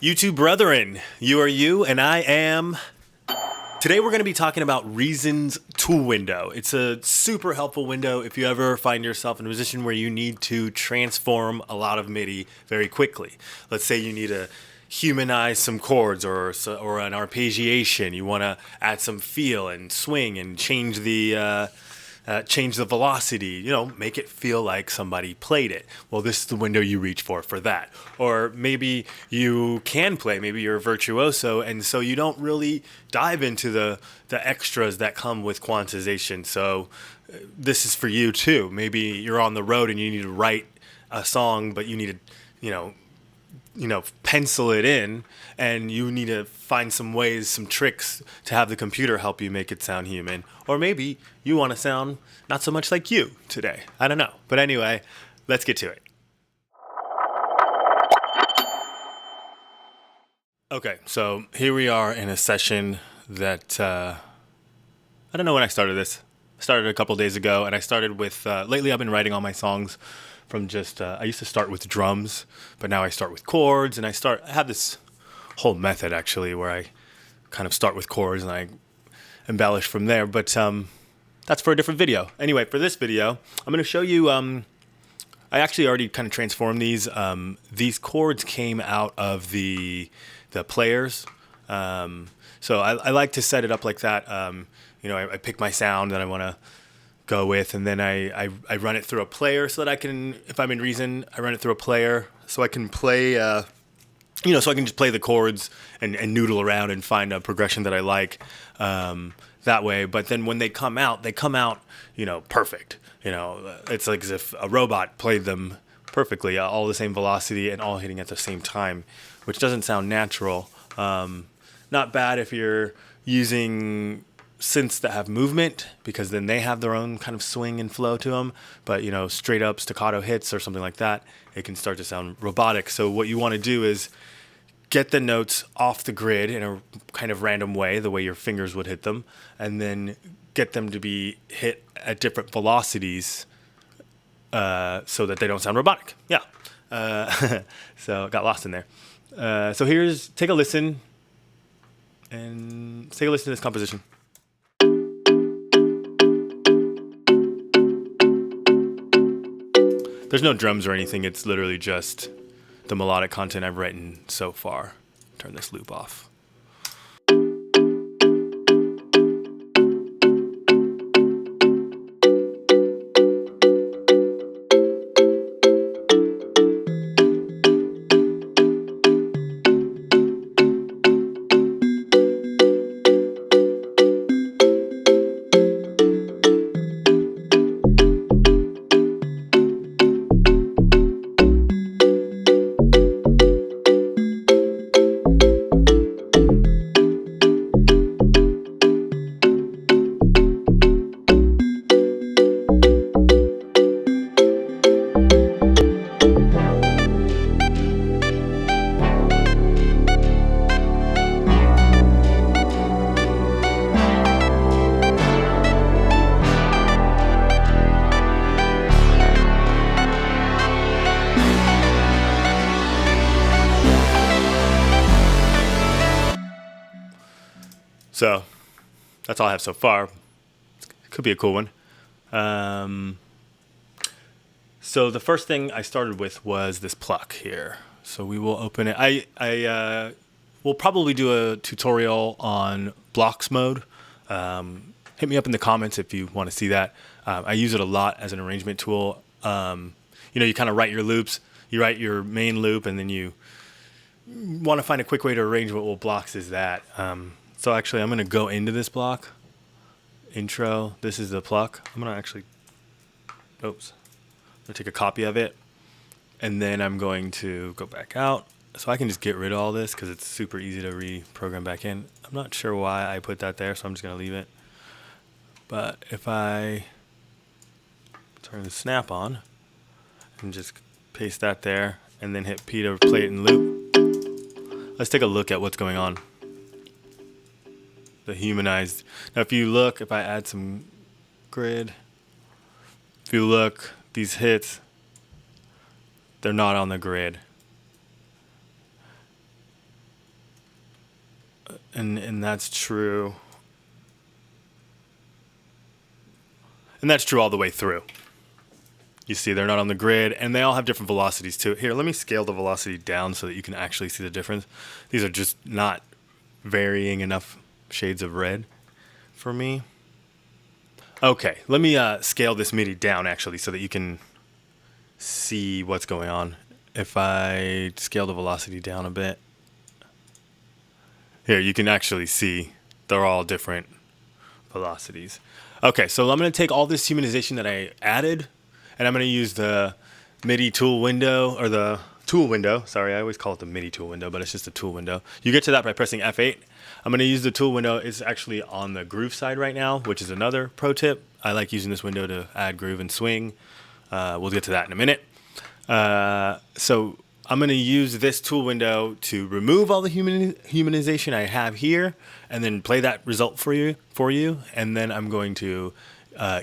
You two brethren, you are you and I am. Today we're going to be talking about Reason's tool window. It's a super helpful window if you ever find yourself in a position where you need to transform a lot of MIDI very quickly. Let's say you need to humanize some chords or an arpeggiation. You want to add some feel and swing and change the velocity, make it feel like somebody played it. Well, this is the window you reach for that. Or maybe you can play, maybe you're a virtuoso, and so you don't really dive into the extras that come with quantization. So this is for you too. Maybe you're on the road and you need to write a song, but you need to, pencil it in, and you need to find some ways, some tricks to have the computer help you make it sound human. Or maybe you want to sound not so much like you today. I don't know. But anyway, let's get to it. Okay, so here we are in a session that, I don't know when I started this. I started a couple days ago, and I started with, lately I've been writing all my songs from just, I used to start with drums, but now I start with chords, and I have this whole method actually where I kind of start with chords and I embellish from there, but that's for a different video. Anyway, for this video, I'm going to show you, I actually already kind of transformed these. These chords came out of the players, so I like to set it up like that. I pick my sound that I want to go with, and then I run it through a player so that I can, if I'm in Reason, I run it through a player so I can play, so I can just play the chords and noodle around and find a progression that I like that way. But then when they come out, perfect. It's like as if a robot played them perfectly, all the same velocity and all hitting at the same time, which doesn't sound natural. Not bad if you're using synths that have movement, because then they have their own kind of swing and flow to them. But straight up staccato hits or something like that, it can start to sound robotic. So what you want to do is get the notes off the grid in a kind of random way, the way your fingers would hit them, and then get them to be hit at different velocities so that they don't sound robotic. Yeah. So I got lost in there. So take a listen to this composition. There's no drums or anything. It's literally just the melodic content I've written so far. Turn this loop off. So that's all I have so far. Could be a cool one. So the first thing I started with was this pluck here. So we will open it. I will probably do a tutorial on blocks mode. Hit me up in the comments if you want to see that. I use it a lot as an arrangement tool. You kind of write your loops. You write your main loop, and then you want to find a quick way to arrange what blocks is that. So actually, I'm going to go into this block. Intro. This is the pluck. I'm going to take a copy of it, and then I'm going to go back out. So I can just get rid of all this because it's super easy to reprogram back in. I'm not sure why I put that there, so I'm just going to leave it. But if I turn the snap on and just paste that there, and then hit P to play it in loop, let's take a look at what's going on. The humanized. Now if I add some grid, if you look, these hits, they're not on the grid. And that's true. And that's true all the way through. You see they're not on the grid, and they all have different velocities too. Here, let me scale the velocity down so that you can actually see the difference. These are just not varying enough shades of red for me. Okay, let me scale this MIDI down actually so that you can see what's going on. If I scale the velocity down a bit, here you can actually see they're all different velocities. Okay, so I'm going to take all this humanization that I added, and I'm going to use the MIDI tool window, or the tool window. Sorry, I always call it the MIDI tool window, but it's just a tool window. You get to that by pressing F8. I'm going to use the tool window. It's actually on the groove side right now, which is another pro tip. I like using this window to add groove and swing. We'll get to that in a minute. So I'm going to use this tool window to remove all the humanization I have here, and then play that result for you. And then I'm going to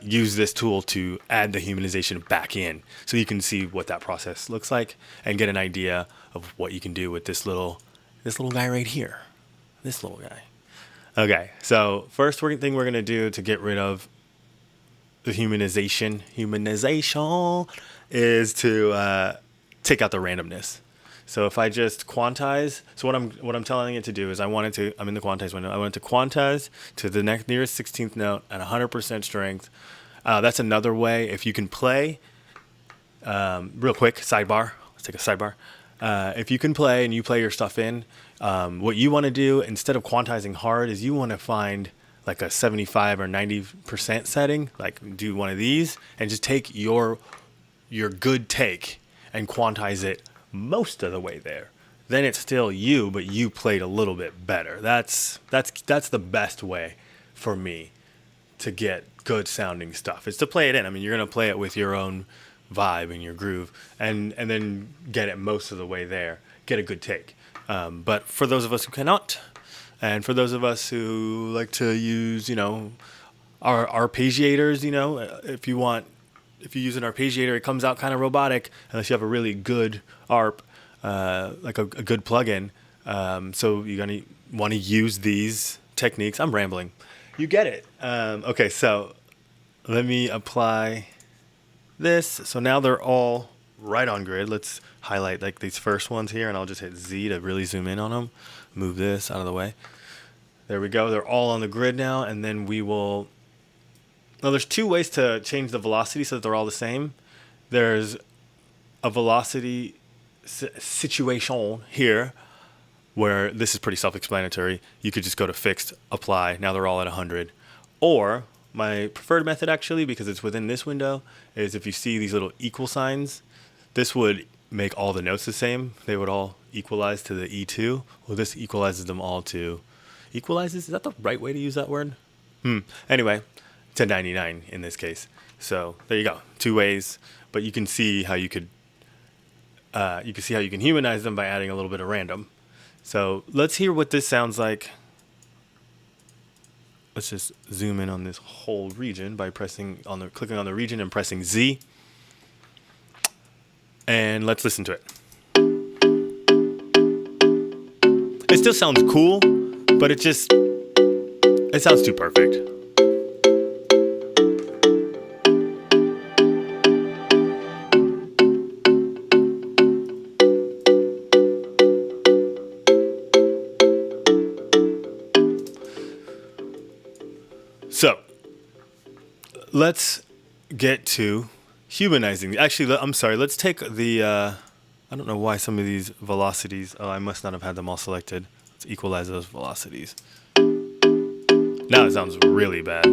use this tool to add the humanization back in, so you can see what that process looks like and get an idea of what you can do with this little guy right here. This little guy. Okay, so first thing we're going to do to get rid of the humanization is to take out the randomness. So if I just quantize, so what I'm telling it to do is I'm in the quantize window. I want it to quantize to the nearest 16th note at 100% strength. That's another way. If you can play, real quick, sidebar. Let's take a sidebar. If you can play and you play your stuff in, what you want to do instead of quantizing hard is you want to find like a 75 or 90% setting, like do one of these and just take your good take and quantize it most of the way there. Then it's still you, but you played a little bit better. That's the best way for me to get good sounding stuff. Is to play it in. I mean, you're gonna play it with your own vibe and your groove, and then get it most of the way there. Get a good take. But for those of us who cannot, and for those of us who like to use, our arpeggiators, if you use an arpeggiator, it comes out kind of robotic unless you have a really good arp, like a good plugin. So you're going to want to use these techniques. I'm rambling. You get it. Okay, so let me apply this. So now they're all right on grid. Let's highlight like these first ones here, and I'll just hit Z to really zoom in on them. Move this out of the way. There we go. They're all on the grid now, and then we will... Now, there's two ways to change the velocity so that they're all the same. There's a velocity situation here, where this is pretty self-explanatory. You could just go to fixed, apply. Now they're all at 100. Or my preferred method, actually, because it's within this window, is if you see these little equal signs, this would make all the notes the same. They would all equalize to the E2. Well, this equalizes them all to... Equalizes? Is that the right way to use that word? Anyway, to 99 in this case. So there you go. Two ways, but you can see how you can humanize them by adding a little bit of random. So let's hear what this sounds like. Let's just zoom in on this whole region by clicking on the region and pressing Z. And let's listen to it. It still sounds cool, but it sounds too perfect. So, let's get to humanizing. Actually, I'm sorry, let's take the, I don't know why some of these velocities, I must not have had them all selected. Let's equalize those velocities. Now it sounds really bad.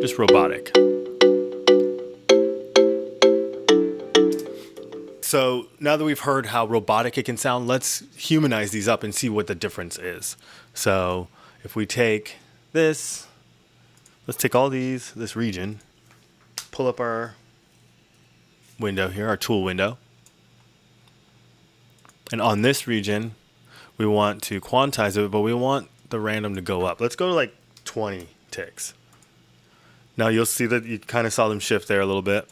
Just robotic. So now that we've heard how robotic it can sound, let's humanize these up and see what the difference is. So if we take this, let's take all this region, pull up our window here, our tool window. And on this region, we want to quantize it, but we want the random to go up. Let's go to like 20 ticks. Now you'll see that you kind of saw them shift there a little bit.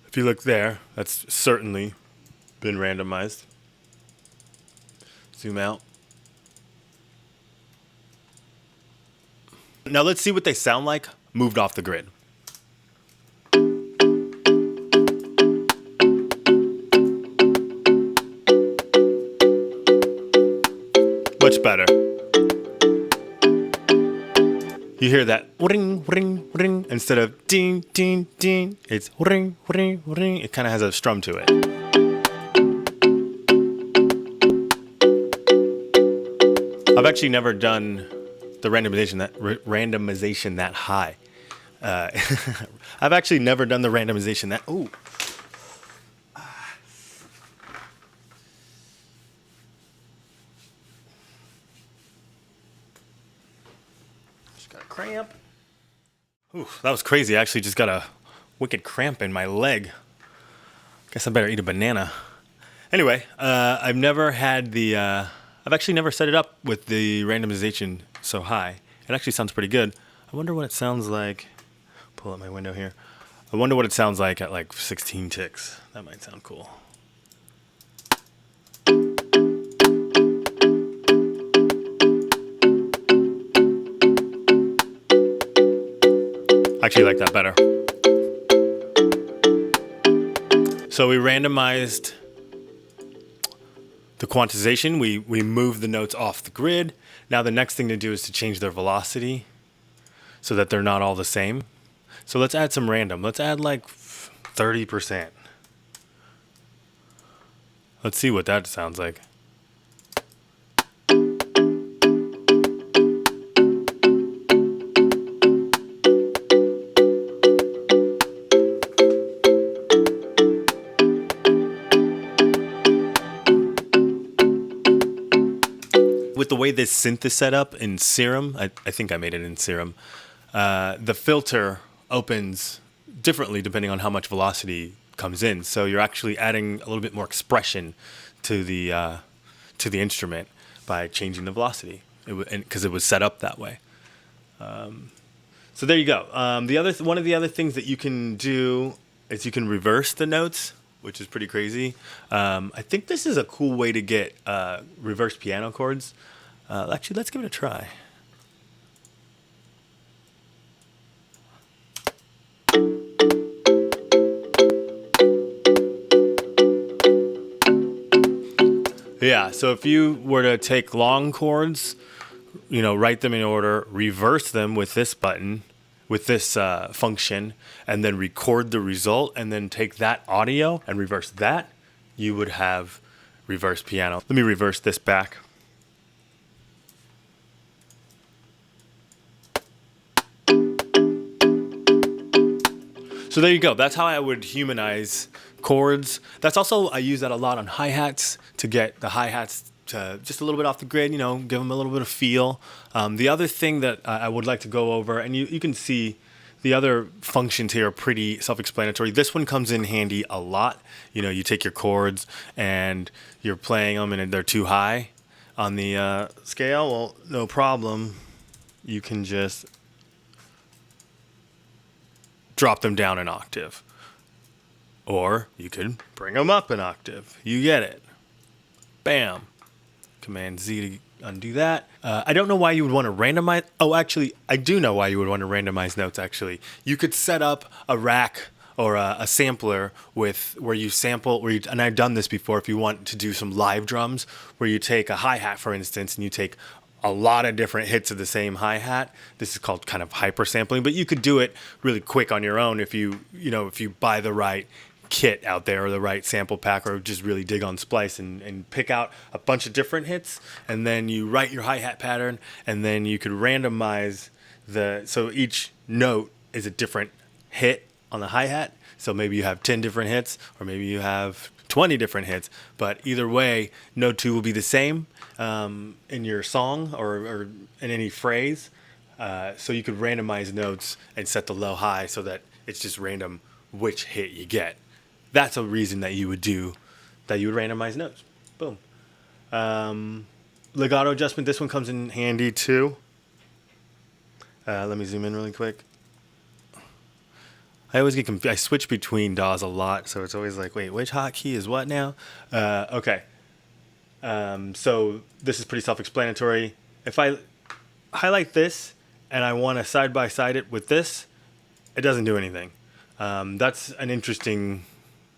If you look there, that's certainly been randomized. Zoom out. Now let's see what they sound like moved off the grid. Much better. You hear that ring, ring, ring instead of ding, ding, ding. It's ring, ring, ring. It kind of has a strum to it. I've actually never done the randomization that high. I've actually never done the randomization that. Ooh. Just got a cramp. Ooh, that was crazy. I actually just got a wicked cramp in my leg. Guess I better eat a banana. Anyway, I've never had the. I've actually never set it up with the randomization so high. It actually sounds pretty good. I wonder what it sounds like. Pull up my window here. I wonder what it sounds like at like 16 ticks. That might sound cool. I actually like that better. So we randomized the quantization. We moved the notes off the grid. Now the next thing to do is to change their velocity so that they're not all the same. So let's add some random. Let's add like 30%. Let's see what that sounds like. With the way this synth is set up in Serum, I think I made it in Serum, the filter opens differently depending on how much velocity comes in. So you're actually adding a little bit more expression to the instrument by changing the velocity, because it was set up that way. So there you go. One of the other things that you can do is you can reverse the notes, which is pretty crazy. I think this is a cool way to get reverse piano chords. Actually, let's give it a try. Yeah, so if you were to take long chords, write them in order, reverse them with this button, with this function, and then record the result, and then take that audio and reverse that, you would have reverse piano. Let me reverse this back. So there you go. That's how I would humanize chords. That's also, I use that a lot on hi-hats to get the hi-hats to just a little bit off the grid, give them a little bit of feel. The other thing that I would like to go over, and you can see the other functions here are pretty self-explanatory. This one comes in handy a lot. You take your chords and you're playing them and they're too high on the scale. Well, no problem. You can just drop them down an octave. Or you could bring them up an octave. You get it. Bam. Command Z to undo that. I don't know why you would want to randomize. Oh, actually, I do know why you would want to randomize notes, actually. You could set up a rack or a sampler where you sample, and I've done this before if you want to do some live drums, where you take a hi-hat, for instance, and you take a lot of different hits of the same hi-hat. This is called kind of hyper sampling, but you could do it really quick on your own if you buy the right kit out there or the right sample pack, or just really dig on Splice and pick out a bunch of different hits, and then you write your hi-hat pattern, and then you could randomize so each note is a different hit on the hi-hat. So maybe you have 10 different hits, or maybe you have 20 different hits, but either way, note 2 will be the same in your song or in any phrase. So you could randomize notes and set the low high so that it's just random which hit you get. That's a reason that you would randomize notes. Boom. Legato adjustment, this one comes in handy too. Let me zoom in really quick. I always get confused. I switch between DAWs a lot, so it's always like, wait, which hotkey is what now? Okay. So this is pretty self-explanatory. If I highlight this and I want to side by side it with this, it doesn't do anything. That's an interesting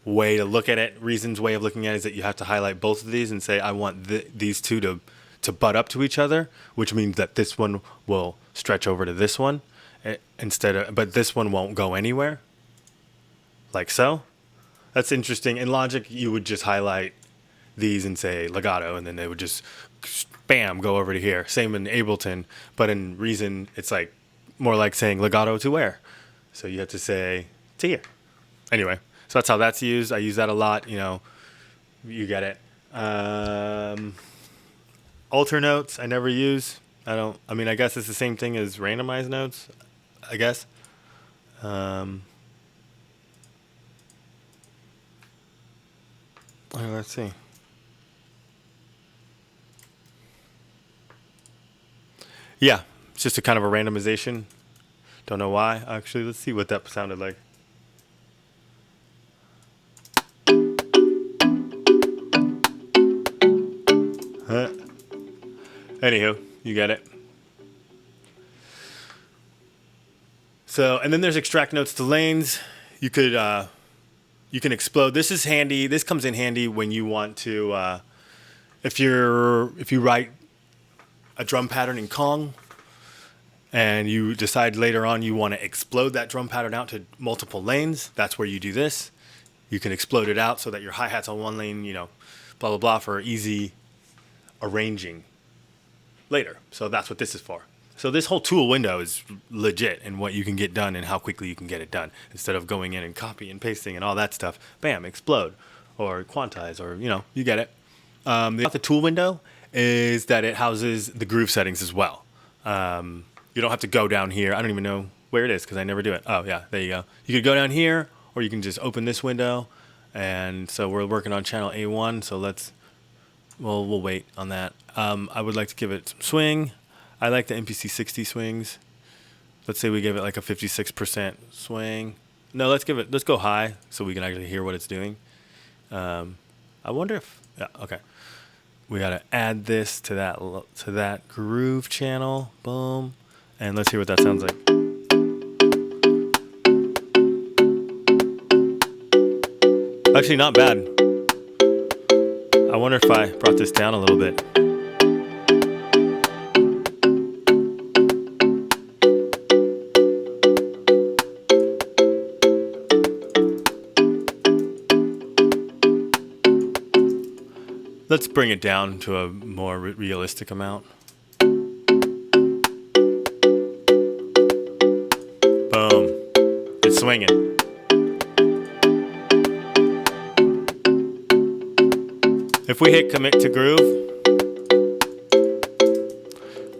way to look at it. Reason's way of looking at it is that you have to highlight both of these and say, I want these two to butt up to each other, which means that this one will stretch over to this one but this one won't go anywhere, like so. That's interesting. In Logic, you would just highlight these and say legato, and then they would just bam go over to here. Same in Ableton, but in Reason, it's like more like saying legato to where. So you have to say to here. Anyway, so that's how that's used. I use that a lot. You get it. Alter notes I never use. I guess it's the same thing as randomized notes, I guess. Let's see. Yeah, it's just a kind of a randomization. Don't know why. Actually, let's see what that sounded like. Anywho, you get it. So, and then there's extract notes to lanes. You can explode. This is handy. This comes in handy when you want to, if you write a drum pattern in Kong, and you decide later on you want to explode that drum pattern out to multiple lanes. That's where you do this. You can explode it out so that your hi-hat's on one lane, blah, blah, blah, for easy arranging later. So that's what this is for. So this whole tool window is legit in what you can get done and how quickly you can get it done. Instead of going in and copy and pasting and all that stuff, bam, explode or quantize or, you get it. The tool window is that it houses the groove settings as well. You don't have to go down here. I don't even know where it is because I never do it. Oh, yeah, there you go. You could go down here or you can just open this window. And so we're working on channel A1, so we'll wait on that. I would like to give it some swing. I like the MPC 60 swings. Let's say we give it like a 56% swing. No, let's go high so we can actually hear what it's doing. I wonder if, yeah, okay. We got to add this to that groove channel. Boom. And let's hear what that sounds like. Actually, not bad. I wonder if I brought this down a little bit. Let's bring it down to a more realistic amount. Boom. It's swinging. If we hit commit to groove,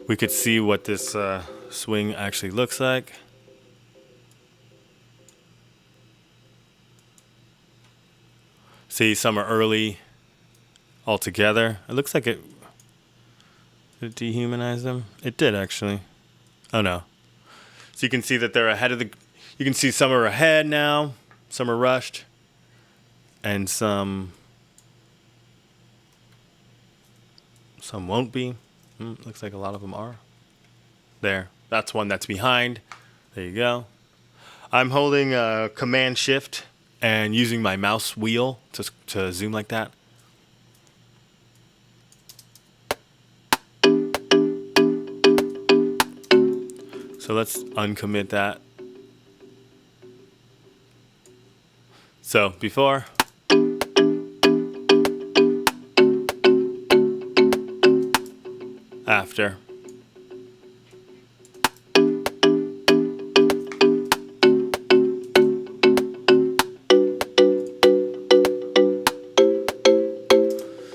we could see what this swing actually looks like. See, some are early altogether. It looks like did it dehumanize them? It did actually. Oh no. So you can see that they're ahead of you can see some are ahead now, some are rushed, and some won't be. Looks like a lot of them are. There. That's one that's behind. There you go. I'm holding Command Shift and using my mouse wheel to zoom like that. So let's uncommit that. So before. After.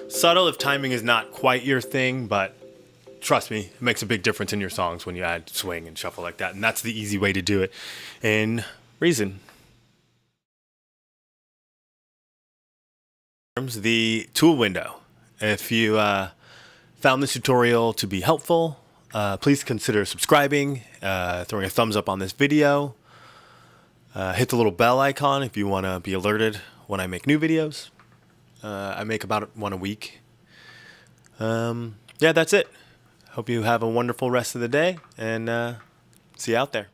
Subtle if timing is not quite your thing, but trust me, it makes a big difference in your songs when you add swing and shuffle like that. And that's the easy way to do it in Reason. The tool window. If you found this tutorial to be helpful, please consider subscribing, throwing a thumbs up on this video. Hit the little bell icon if you want to be alerted when I make new videos. I make about one a week. Yeah, that's it. Hope you have a wonderful rest of the day, and see you out there.